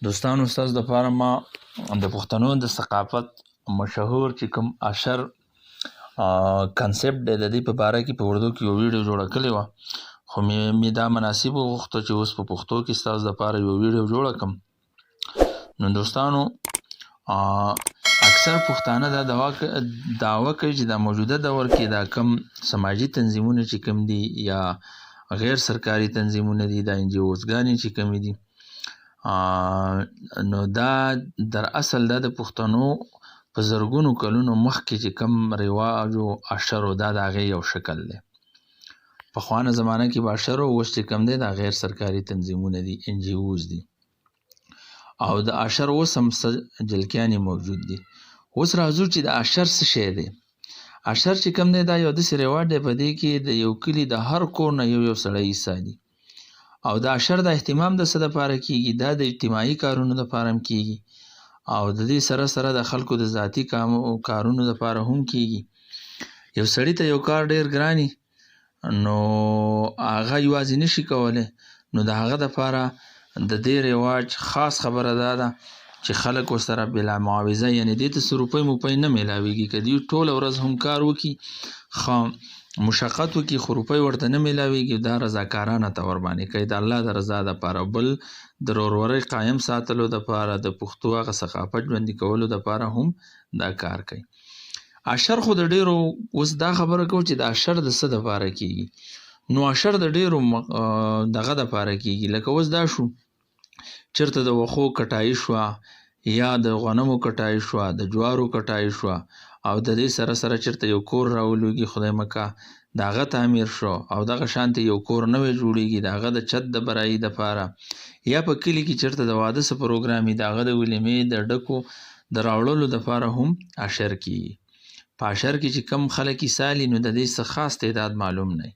دوستانو ستاسو دپاره ما د پښتنو د ثقافت مشهور چې کوم اشر کنسپټ دی د دې په باره کې په اردو کې یو ویډیو جوړه کړې وه، خو مې دا مناسب وغوښته چې اوس په پښتو کې ستاسو دپاره یو ویډیو جوړه کړم. نو دوستانو اکثر پښتانه دا دعوه کوي چې دا موجوده دور کې دا کم سماجي تنظیمونه چې کوم دي یا غیر سرکاري تنظیمونه دي، دا NGOsګانې چې کومې دي، نو دا در اصل دا د پښتنو په زرګونو کلونو مخکې چې کوم رواج او اشر و دا د هغې یو شکل دی. پخوانه زمانه کې به اشر و، اوس چې کوم دی دا غیر سرکاري تنظیمونه دي، NGOs دي، او د اشر اوس هم څه جلکیانې موجود دي. اوس راځو چې د اشر څه شی دی. اشر چې کوم دی دا یو داسې رواج دی، په دې کې د یو کلي د هر کور نه یو سړی حصه دي، او د اشر د اهتمام د څه دپاره کیږي؟ دا د اجتماعي کارونو دپاره هم کیږي، او د دې سره سره د خلکو د ذاتي کارونو دپاره هم کیږي. یو سړي ته یو کار ډیر ګراني، نو هغه یوازې نشي کولی، نو د هغه دپاره د دې رواج خاص خبره دا ده چې خلک ورسره بلا معاوضه، یعنې دې ته څه روپۍ موپۍ نه میلاویږي، که دوی ټوله ورځ هم کار وکړي، ښه مشقت وکړي، خو روپۍ ورته نه میلاویږي، دا رضاکارانه ته ورباندې کوي د الله د رضا دپاره. بل د ورورۍ قایم ساتلو دپاره، د پښتو هغه ثقافت ژوندي کولو دپاره هم دا کار کوي. اشر خو د ډیرو اوس دا خبره کوو چې د اشر د څه دپاره کیږي. نو اشر د ډیرو دغه دپاره کیږي، لکه اوس دا شو چېرته د وښو کټایي شوه، یا د غنمو کټایي شوه، د جوارو کټایي شوه، او د دې سره سره چېرته یو کور راولوږي خدای مکه، د هغه تعمیر شو، او دغه شانتې یو کور نوی جوړیږي د هغه د چت د برایي دپاره، یا په کلي کې چېرته د واده څه پروګرام وي د هغه د ولیمې د ډکو د راوړلو دپاره هم اشر کیږي. په اشر کې چې کم خلک حصه لي، نو د دې څه خاص تعداد معلوم نه وي،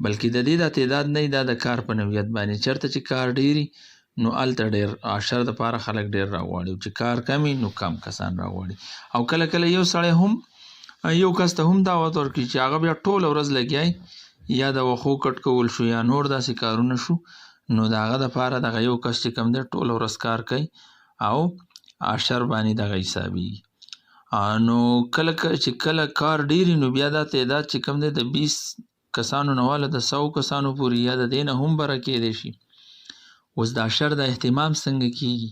بلکې د دې دا تعداد نه وي، دا د کار په نوعیت باندې. چېرته چې کار ډیري نو هلته ډېر اشر دپاره خلک ډېر راغواړي، چې کار کم وي نو کم کسان راغواړي. او کله کله یو سړی هم یو کس ته هم دعوت ورکړي چې هغه بیا ټوله ورځ لګیای، یا د وښو کټ کول شو، یا نور داسې کارونه شو، نو د هغه دپاره دغه یو کس چې کوم دی ټوله ورځ کار کوي او اشر باندې دغه حسابېږي. نو کله چې کله کار ډېري، نو بیا دا تعداد چې کوم دی د 20 کسانو نه واله د 100 کسانو پورې یا د دې نه هم بره کیدی شي. اوس د اشر د اهتمام څنګه کیږي؟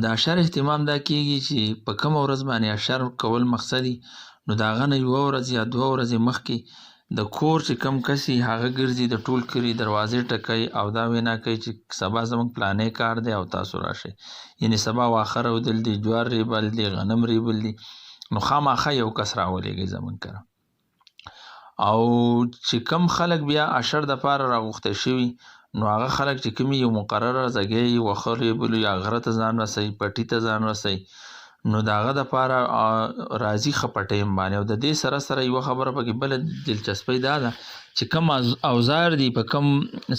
د اشر اهتمام دا کیږي چې په کومه ورځ باندې اشر کول مقصدي، نو د هغه نه 1 ورځ یا 2 ورځې مخکې د کور چې کم کسي هغه ګرځي، د ټول کلي دروازې ټکوي او دا وینا کوي چې سبا زموږ پلانی کار دی او تاسو راشئ، یعنې سبا واښه رودل دي، جوار ریبل دي، غنم ریبل دي، نو خامخا یو کس راولېږئ زموږ کره. او چې کم خلک بیا اشر دپاره راغوښتی شوي، نو هغه خلک چې کومې یو مقرره ځګۍ یې واښه ریبلو، یا غره ته ځان رسوي، پټي ته ځان رسوي، نو د هغه دپاره راځي ښه په ټایم باندې. او د دې سره سره یوه خبره پکې بله دلچسپۍ دا ده چې کم اوزار دي په کم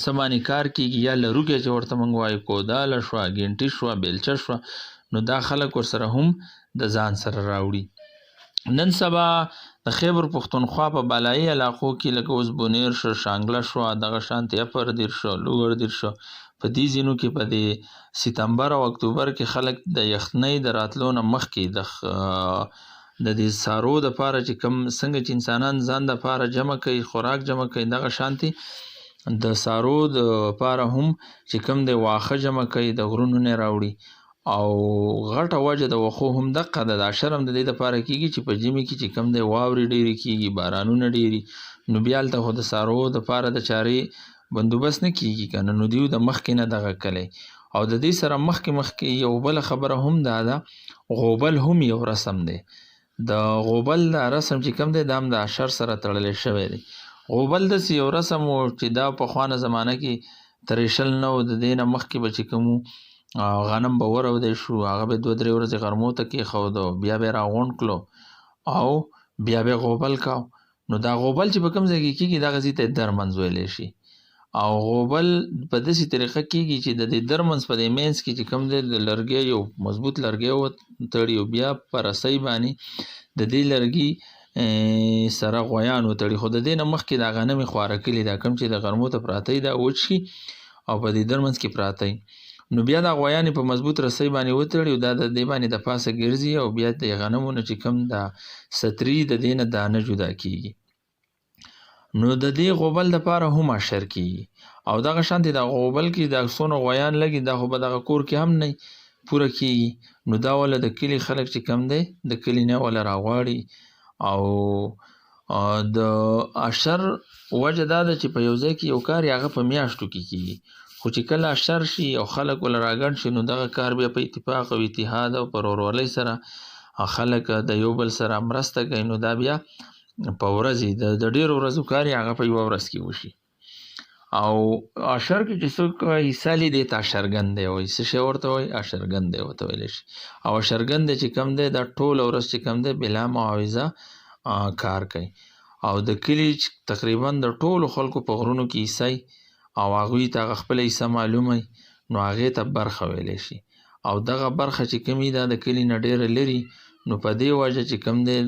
څه باندې کار کیږي، یا لرګی چې ورته موږ وایو، کوداله شوه، ګینټي شوه، بیلچه شوه، نو دا خلک ورسره هم د ځان سره راوړي. نن سبا د خیبر پښتونخوا په بالایي علاقو کې لکه اوس بونیر شو، شانګله شوه، دغه شانتې اپردیر شو، لوګردیر شو، په دې ځینو کې په دې ستمبر او اکتوبر کې خلک د یخنۍ د راتلو نه مخکې د دې سارو دپاره چې کوم څنګه چې انسانان ځان دپاره جمع کوي، خوراک جمع کوي، دغه شانتې د سارو دپاره هم چې کوم دی واښه جمع کوي، د غرونو نه راوړي. او غټه وجه د وښو هم دقه ده. د اشر هم د دې دپاره کیږي چې په ژمي کې چې کوم دی واورې ډېرې کیږي، بارانونه ډېري، نو بیا هلته خو د څارو دپاره د چارې بندوبست نه کیږي که نه، نو دوی د مخکې نه دغه کلی. او د دې سره مخکې یو بله خبره هم دا ده، غوبل هم یو رسم دی. د غوبل دا رسم چې کوم دی دا هم د اشر سره تړلی شوی دی. غوبل داسې یو رسم و چې دا پخوانه زمانه کې تریشل نه و، د دې نه مخکې به چې کوم غنم به ورودی شو، هغه به 2-3 ورځې غرمو ته کېښودو، بیا به یې راغونډ کړلو او بیا به یې غوبل کاو. نو دا غوبل چې په کوم ځای کې کېږي دغه ځای ته یې درمنځ ویلی شي. او غوبل په داسې طریقه کېږي چې د دې درمنځ په دې منځ کې چې کوم دی د لرګي یو مضبوط لرګی وتړي، او بیا په رسۍ باندې د دې لرګي سره غویان وتړي، خو د دې نه مخکې دا غنم یې خواره کلي، دا کوم چې د غرمو ته پراته دا وچ شي او په دې درمنځ کې پراته وي. نو بیا دا غویانې په مضبوط رسۍ باندې وتړي او دا د دې باندې د پاسه ګرځي او بیا د غنمو نه چې کوم دا ستري د دې نه دانه جدا کیږي. نو د دې غوبل دپاره هم اشر کیږي او دغه شانتې د غوبل کې د څونه غویان لګي دا خو به دغه کور کې هم نه پوره کیږي. نو دا وله د کلي خلک چې کم دی د کلي نه وله راغواړي او د اشر وجه دا ده چې په یو ځای کې یو کار هغه په میاشتو کې کیږي، خو چې کله اشر شي او خلک وله راګډ شي نو دغه کار بیا په اتفاق او اتحاد او په ورورولۍ سره خلک د یو بل سره مرسته کوي. نو دا بیا په ورځې د ډېرو ورځو کار یې هغه په یوه ورځ کې وشي. او اشر کې چې څوک حصه لي دې ته اشرګن دی وایي. څه شی ورته وایي؟ اشرګن دی ورته ویلی شي. او اشرګن دی چې کوم دی دا ټوله ورځ چې کوم دی بلا معاوضه کار کوي او د کلي تقریبا د ټولو خلکو په غرونو کې حصه او هغوی ته هغه خپله حصه معلومه نو هغې ته برخه ویلی شي. او دغه برخه چې کوم دا د کلي نه ډېره لري نو په دې وجه چې کوم دی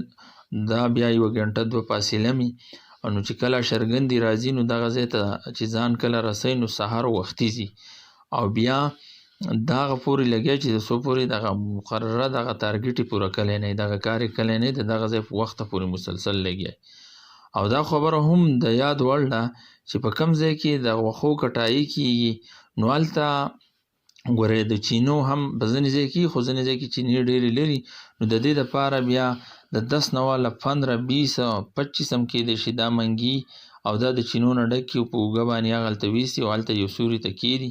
دا بیا یوه ګنټه دوه فاصله مي نو چې کله اشرګندې راځي نو دغه ځای ته چې ځان کله رسوي نو سهار وختي ځي او بیا دغه پورې لګیا چې د څو پورې دغه مقرره دغه تارګټ یې پوره کلی نه وي، دغه کار یې کلی نه وي، د دغه ځای په وخته پورې مسلسل لګیا او دا خبره هم د یاد وړ ده چې په کوم ځای کې د غوښو کټایي کیږي نو هلته ګورئ د چینو هم په ځینې ځای کې خو ځینې ځای کې چینې ډېرې لري نو د دې دپاره بیا د 10 نه واله 15 20 25 هم کیدی شي دا منګي او دا د چینو نه ډک کي او په اوږه باندې هغه هلته ویسي او هلته یو سوري ته کیږدي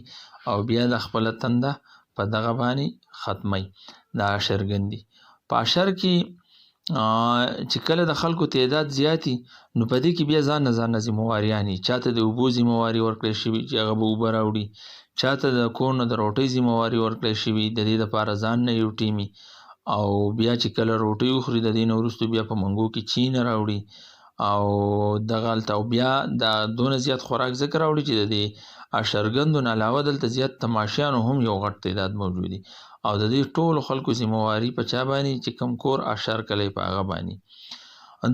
او بیا د خپله تنده په دغه باندې ختمی. دا اشرګندي په اشر کې چې کله د خلکو تعداد زیاتی نو په دې کې بیا ځان نه ذمهواریانې چاته د اوبو ذمهواري ورکړی شوي چې هغه به اوبه راوړي، چاته د کور نه د روټۍ ذمهواري ورکړی شوي د دې دپاره ځان نه یو ټیمي او بیا چې کله روټۍ وخوري د دې نه وروستو بیا په منګو کې چینه راوړي او دغه هلته او بیا دا دونه زیات خوراک ځکه راوړي چې د دې اشرګندو نه علاوه دلته زیات تماشیانو هم یو غټ تعداد موجود دي او د دې ټولو خلکو ذمهواري په چا باندې چې کوم کور اشر کلی په هغه باندې.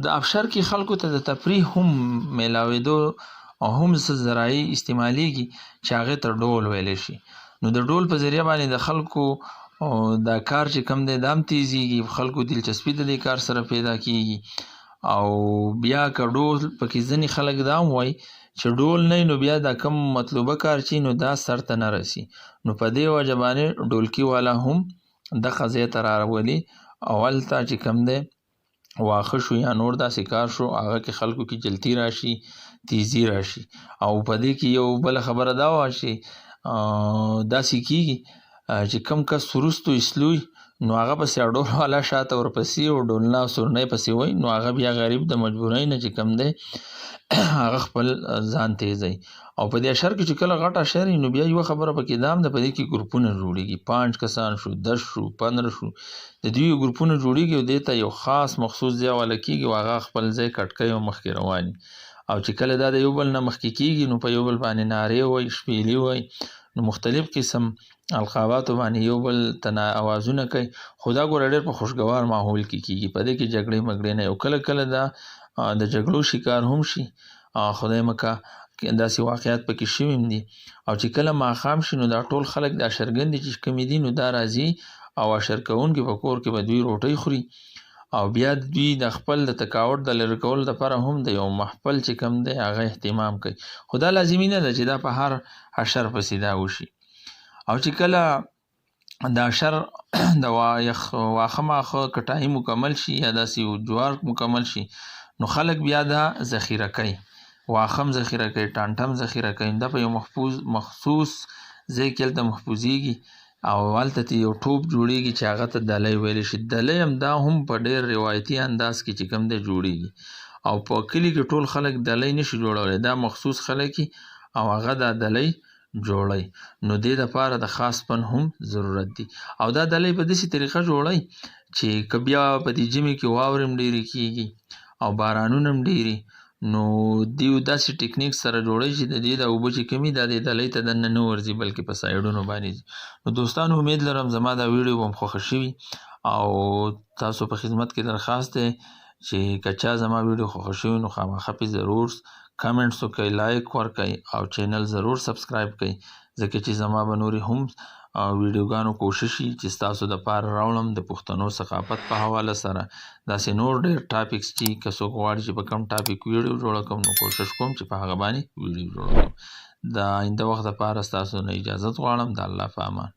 د ابشر کې خلکو ته د تفریح هم میلاوېدو او هم څه ذرایع استعمالیږي چې هغې ته ډول ویلی شي. نو د ډول په ذریعه باندې د خلکو دا کار چې کوم دی دا هم تیزیږي، خلکو دلچسپي د دې کار سره پیدا کیږي او بیا که ډول پکې ځینې خلک دا هم وایي چې ډول نه نو بیا دا کم مطلوبه کار چې نو دا سر ته نه رسي نو په دې وجه باندې ډولکي والا هم دغه ځای ته راولي او هلته چې کوم دی واښه شو یا نور داسې کار شو هغه کې خلکو کې جلتي راشي، تیزي راشي او په دې کې یو بله خبره دا وه چې داسې کیږي چې کم کس وروستو اصلوي نو هغه پسې ډول والا شاته ورپسې او ډولنه او سورنۍ پسې وایي نو هغه بیا غریب د مجبورۍ نه چې کم دی هغه خپل ځان تیزوي او په دې اشر کې چې کله غټ اشر وي نو بیا یوه خبره پکې دا هم ده په دې کې ګروپونه جوړېږي 5 کسان شو 10 شو 15 شو د دوی ګروپونه جوړېږي او دې ته یو خاص مخصوص ځای والا کېږي او هغه خپل ځای کټ کوي او مخکې روان او چې کله دا د یو بل نه مخکې کېږي نو په یو بل باندې نارې وایي شپېلې وایي نو مختلف قسم القاباتو باندې یو بل ته اوازونه کوي خو دا ګوره ډېر په خوشګوار ماحول کې کېږي په دې کې جګړې مګړې نه یو کله کله دا د جګړو شکار هم شي خدای مکه داسې واقعیات پکې شوي هم دي او چې کله ماښام شي نو دا ټول خلک د اشرګندې چې کومې دي نو دا راځي او اشر کوونکي په کور کې به دوی روټۍ خوري او بیا دوی د خپل د تقاعد د لرې کولو دپاره هم د یو محفل چې کوم دی هغه اهتمام کوي خو دا لازمي نه ده چې دا په هر اشر پسې دا وشي او چې کله د اشر د واښه ماښه کټایي مکمل شي یا داسې جوار مکمل شي نو خلک بیا دا ذخیره کوي، واښه هم ذخیره کوي، ټانټه هم ذخیره کوي، دا په یو مخصوص ځای کې هلته محفوظیږي او هلته ته یو ټوپ جوړیږي چې هغه ته دلی ویلی شي. دلی هم دا هم په ډېر روایتي انداز کې چې کوم دی جوړیږي او په کلي کې ټول خلک دلی نشي جوړولی، دا مخصوص خلک او هغه دا دلی جوړی نو دې دپاره د خاص پن هم ضرورت دی او دا دلی په داسې طریقه جوړی چې که بیا په دې ژمي کې واورې هم ډېرې کیږي او بارانونه هم ډېري نو دیو داسې ټکنیک سره جوړی چې د دې د اوبه چې کمي دا دې دلی ته دننه نه ورځي بلکې په سایډونو باندې ځي. نو دوستانو امید لرم زما دا ویډیو به هم خوښه شوي او تاسو په خدمت کې درخواست دی چې که چا زما ویډیو خوښه شوي نو خامخا پې ضرور کمنټس وکړئ، لایک ورکړئ او چینل ضرور سبسکرایب کړئ ځکه چې زما به نورې هم ویډیوګانو کوشش وي چې ستاسو دپاره راوړم د پښتنو ثقافت په حواله سره داسې نور ډېر ټاپکس چې که څوک غواړي چې په کوم ټاپک ویډیو جوړه کړم نو کوشش کوم چې په هغه باندې ویډیو جوړه کړم. د آینده وخت دپاره ستاسو نه اجازت غواړم. د الله په امان.